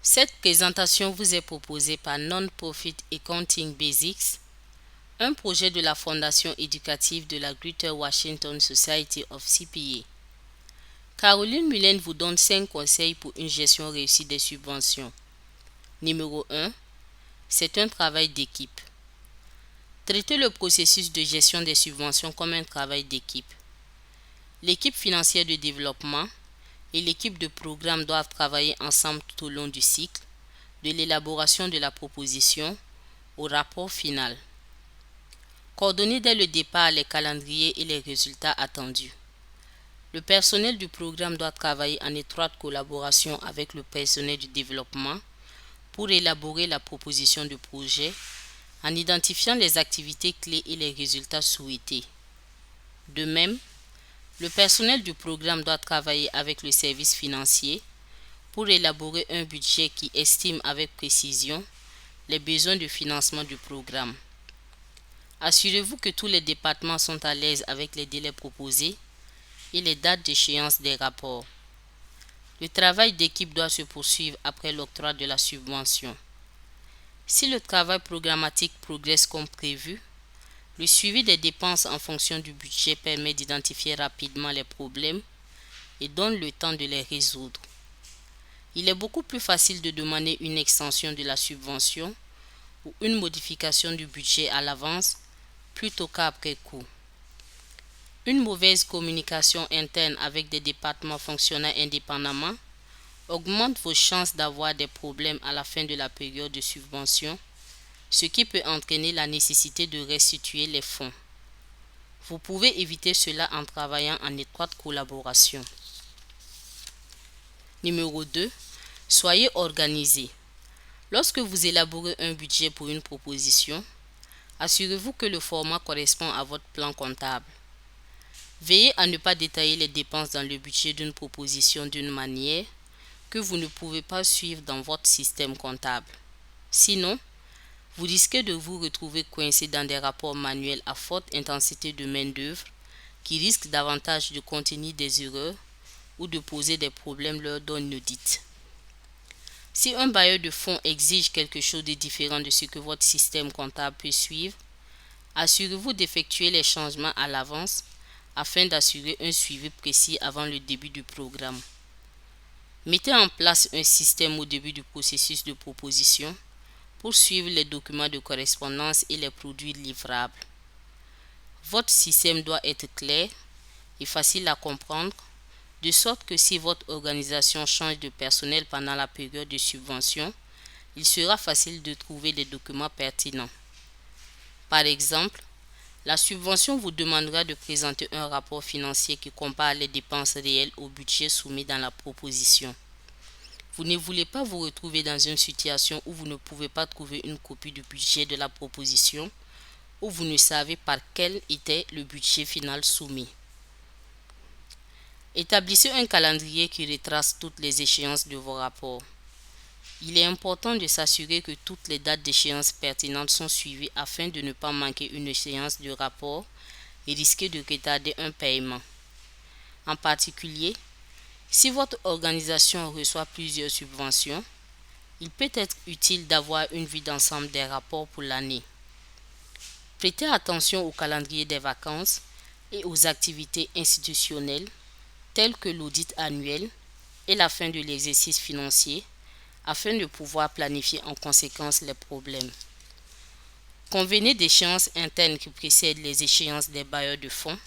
Cette présentation vous est proposée par Non-Profit Accounting Basics, un projet de la Fondation éducative de la Greater Washington Society of CPA. Caroline Mullen vous donne 5 conseils pour une gestion réussie des subventions. Numéro 1. C'est un travail d'équipe. Traitez le processus de gestion des subventions comme un travail d'équipe. L'équipe financière de développement et l'équipe de programme doivent travailler ensemble tout au long du cycle, de l'élaboration de la proposition au rapport final. Coordonnez dès le départ les calendriers et les résultats attendus. Le personnel du programme doit travailler en étroite collaboration avec le personnel du développement pour élaborer la proposition de projet en identifiant les activités clés et les résultats souhaités. De même, le personnel du programme doit travailler avec le service financier pour élaborer un budget qui estime avec précision les besoins de financement du programme. Assurez-vous que tous les départements sont à l'aise avec les délais proposés et les dates d'échéance des rapports. Le travail d'équipe doit se poursuivre après l'octroi de la subvention. Si le travail programmatique progresse comme prévu, le suivi des dépenses en fonction du budget permet d'identifier rapidement les problèmes et donne le temps de les résoudre. Il est beaucoup plus facile de demander une extension de la subvention ou une modification du budget à l'avance plutôt qu'après coup. Une mauvaise communication interne avec des départements fonctionnant indépendamment augmente vos chances d'avoir des problèmes à la fin de la période de subvention, ce qui peut entraîner la nécessité de restituer les fonds. Vous pouvez éviter cela en travaillant en étroite collaboration. Numéro 2. Soyez organisé. Lorsque vous élaborez un budget pour une proposition, assurez-vous que le format correspond à votre plan comptable. Veillez à ne pas détailler les dépenses dans le budget d'une proposition d'une manière que vous ne pouvez pas suivre dans votre système comptable. Sinon, vous risquez de vous retrouver coincé dans des rapports manuels à forte intensité de main-d'œuvre qui risquent davantage de contenir des erreurs ou de poser des problèmes lors d'un audit. Si un bailleur de fonds exige quelque chose de différent de ce que votre système comptable peut suivre, assurez-vous d'effectuer les changements à l'avance afin d'assurer un suivi précis avant le début du programme. Mettez en place un système au début du processus de proposition pour suivre les documents de correspondance et les produits livrables. Votre système doit être clair et facile à comprendre, de sorte que si votre organisation change de personnel pendant la période de subvention, il sera facile de trouver les documents pertinents. Par exemple, la subvention vous demandera de présenter un rapport financier qui compare les dépenses réelles au budget soumis dans la proposition. Vous ne voulez pas vous retrouver dans une situation où vous ne pouvez pas trouver une copie du budget de la proposition ou vous ne savez pas quel était le budget final soumis. Établissez un calendrier qui retrace toutes les échéances de vos rapports. Il est important de s'assurer que toutes les dates d'échéance pertinentes sont suivies afin de ne pas manquer une échéance de rapport et risquer de retarder un paiement. En particulier, si votre organisation reçoit plusieurs subventions, il peut être utile d'avoir une vue d'ensemble des rapports pour l'année. Prêtez attention au calendrier des vacances et aux activités institutionnelles telles que l'audit annuel et la fin de l'exercice financier afin de pouvoir planifier en conséquence les problèmes. Convenez d'échéances internes qui précèdent les échéances des bailleurs de fonds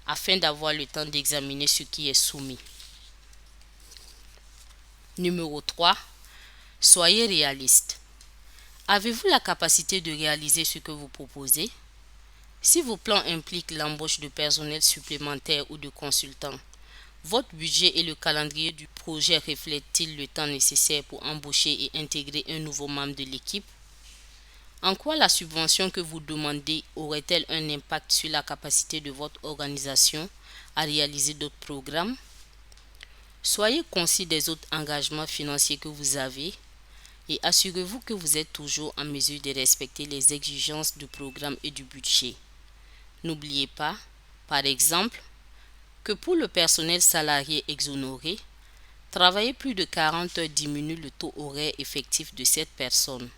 afin d'avoir le temps d'examiner ce qui est soumis. Numéro 3. Soyez réaliste. Avez-vous la capacité de réaliser ce que vous proposez? Si vos plans impliquent l'embauche de personnel supplémentaire ou de consultants, votre budget et le calendrier du projet reflètent-ils le temps nécessaire pour embaucher et intégrer un nouveau membre de l'équipe? En quoi la subvention que vous demandez aurait-elle un impact sur la capacité de votre organisation à réaliser d'autres programmes? Soyez conscient des autres engagements financiers que vous avez et assurez-vous que vous êtes toujours en mesure de respecter les exigences du programme et du budget. N'oubliez pas, par exemple, que pour le personnel salarié exonéré, Travailler plus de 40 heures diminue le taux horaire effectif de cette personne.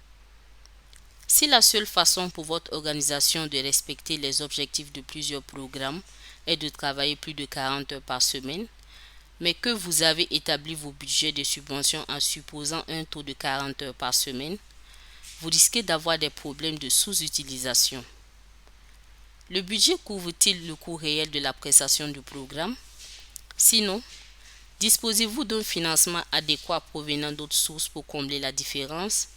Si la seule façon pour votre organisation de respecter les objectifs de plusieurs programmes est de travailler plus de 40 heures par semaine, mais que vous avez établi vos budgets de subvention en supposant un taux de 40 heures par semaine, vous risquez d'avoir des problèmes de sous-utilisation. Le budget couvre-t-il le coût réel de la prestation du programme? Sinon, disposez-vous d'un financement adéquat provenant d'autres sources pour combler la différence?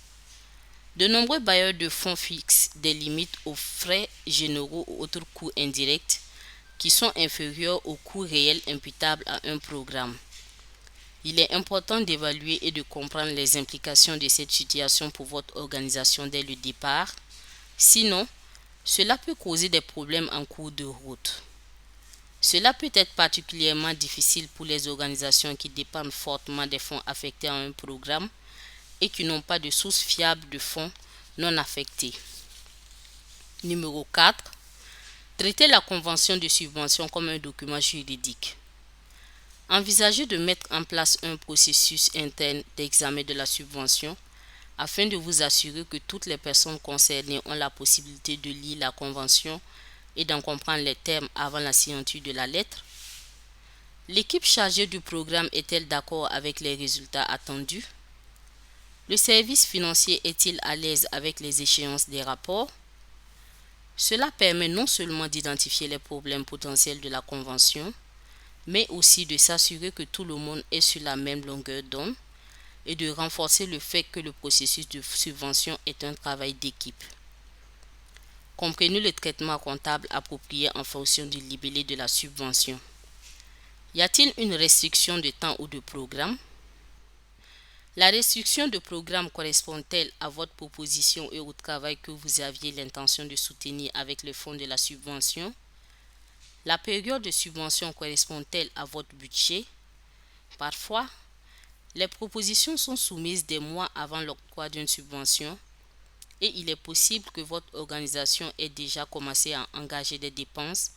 De nombreux bailleurs de fonds fixent des limites aux frais généraux ou autres coûts indirects qui sont inférieurs au coût réel imputable à un programme. Il est important d'évaluer et de comprendre les implications de cette situation pour votre organisation dès le départ. Sinon, cela peut causer des problèmes en cours de route. Cela peut être particulièrement difficile pour les organisations qui dépendent fortement des fonds affectés à un programme et qui n'ont pas de source fiable de fonds non affectés. Numéro 4. Traitez la convention de subvention comme un document juridique. Envisagez de mettre en place un processus interne d'examen de la subvention afin de vous assurer que toutes les personnes concernées ont la possibilité de lire la convention et d'en comprendre les termes avant la signature de la lettre. L'équipe chargée du programme est-elle d'accord avec les résultats attendus? Le service financier est-il à l'aise avec les échéances des rapports? Cela permet non seulement d'identifier les problèmes potentiels de la convention, mais aussi de s'assurer que tout le monde est sur la même longueur d'onde et de renforcer le fait que le processus de subvention est un travail d'équipe. Comprenez le traitement comptable approprié en fonction du libellé de la subvention. Y a-t-il une restriction de temps ou de programme? La restriction de programme correspond-elle à votre proposition et au travail que vous aviez l'intention de soutenir avec le fonds de la subvention? La période de subvention correspond-elle à votre budget? Parfois, les propositions sont soumises des mois avant l'octroi d'une subvention et il est possible que votre organisation ait déjà commencé à engager des dépenses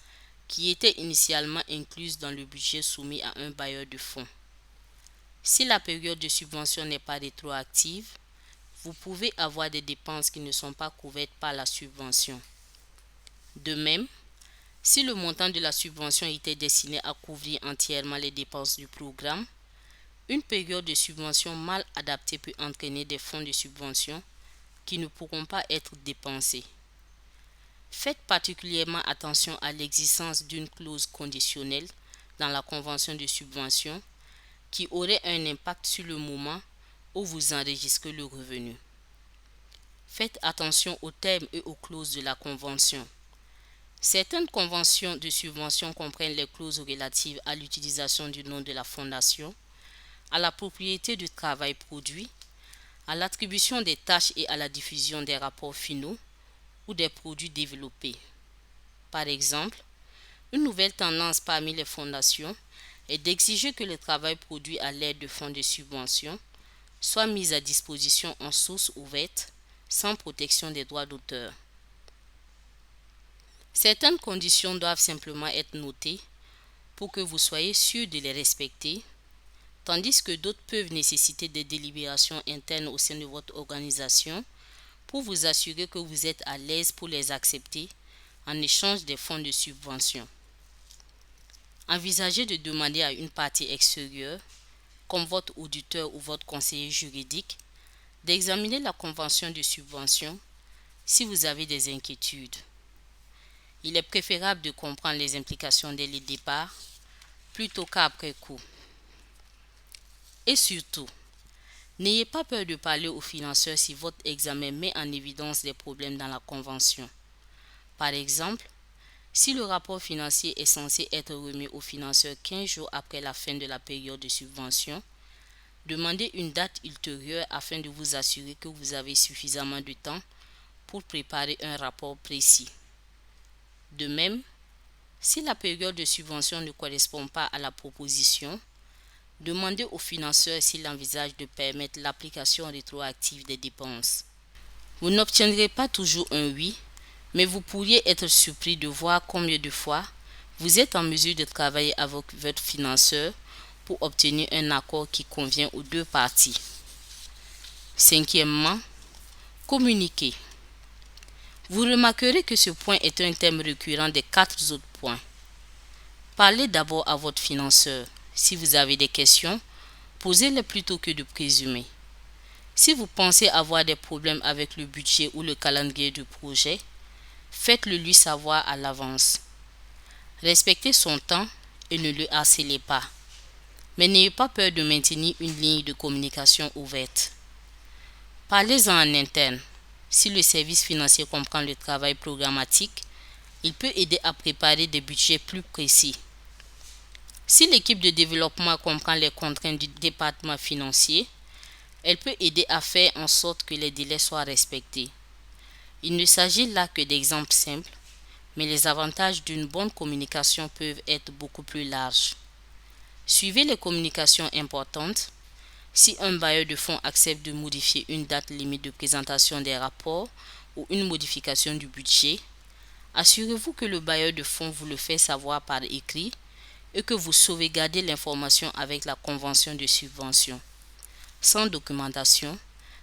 qui étaient initialement incluses dans le budget soumis à un bailleur de fonds. Si la période de subvention n'est pas rétroactive, vous pouvez avoir des dépenses qui ne sont pas couvertes par la subvention. De même, si le montant de la subvention était destiné à couvrir entièrement les dépenses du programme, une période de subvention mal adaptée peut entraîner des fonds de subvention qui ne pourront pas être dépensés. Faites particulièrement attention à l'existence d'une clause conditionnelle dans la convention de subvention qui aurait un impact sur le moment où vous enregistrez le revenu. Faites attention aux termes et aux clauses de la convention. Certaines conventions de subvention comprennent les clauses relatives à l'utilisation du nom de la fondation, à la propriété du travail produit, à l'attribution des tâches et à la diffusion des rapports finaux ou des produits développés. Par exemple, une nouvelle tendance parmi les fondations est d'exiger que le travail produit à l'aide de fonds de subvention soit mis à disposition en source ouverte, sans protection des droits d'auteur. Certaines conditions doivent simplement être notées pour que vous soyez sûr de les respecter, tandis que d'autres peuvent nécessiter des délibérations internes au sein de votre organisation pour vous assurer que vous êtes à l'aise pour les accepter en échange des fonds de subvention. Envisagez de demander à une partie extérieure, comme votre auditeur ou votre conseiller juridique, d'examiner la convention de subvention si vous avez des inquiétudes. Il est préférable de comprendre les implications dès le départ plutôt qu'après coup. Et surtout, n'ayez pas peur de parler aux financeurs si votre examen met en évidence des problèmes dans la convention. Par exemple, si le rapport financier est censé être remis aux financeurs 15 jours après la fin de la période de subvention, demandez une date ultérieure afin de vous assurer que vous avez suffisamment de temps pour préparer un rapport précis. De même, si la période de subvention ne correspond pas à la proposition, demandez au financeur s'il envisage de permettre l'application rétroactive des dépenses. Vous n'obtiendrez pas toujours un oui, mais vous pourriez être surpris de voir combien de fois vous êtes en mesure de travailler avec votre financeur pour obtenir un accord qui convient aux deux parties. Cinquièmement, communiquer. Vous remarquerez que ce point est un thème récurrent des 4 autres points. Parlez d'abord à votre financeur. Si vous avez des questions, posez-les plutôt que de présumer. Si vous pensez avoir des problèmes avec le budget ou le calendrier du projet, faites-le lui savoir à l'avance. Respectez son temps et ne le harcelez pas. Mais n'ayez pas peur de maintenir une ligne de communication ouverte. Parlez-en en interne. Si le service financier comprend le travail programmatique, il peut aider à préparer des budgets plus précis. Si l'équipe de développement comprend les contraintes du département financier, elle peut aider à faire en sorte que les délais soient respectés. Il ne s'agit là que d'exemples simples, mais les avantages d'une bonne communication peuvent être beaucoup plus larges. Suivez les communications importantes. Si un bailleur de fonds accepte de modifier une date limite de présentation des rapports ou une modification du budget, assurez-vous que le bailleur de fonds vous le fait savoir par écrit et que vous sauvegardez l'information avec la convention de subvention. Sans documentation,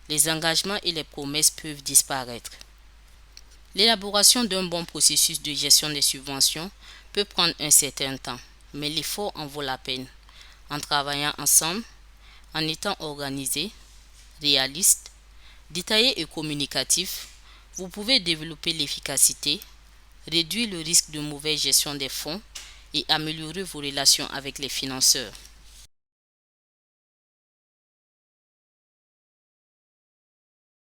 les engagements et les promesses peuvent disparaître. L'élaboration d'un bon processus de gestion des subventions peut prendre un certain temps, mais l'effort en vaut la peine. En travaillant ensemble, en étant organisé, réaliste, détaillé et communicatif, vous pouvez développer l'efficacité, réduire le risque de mauvaise gestion des fonds et améliorer vos relations avec les financeurs.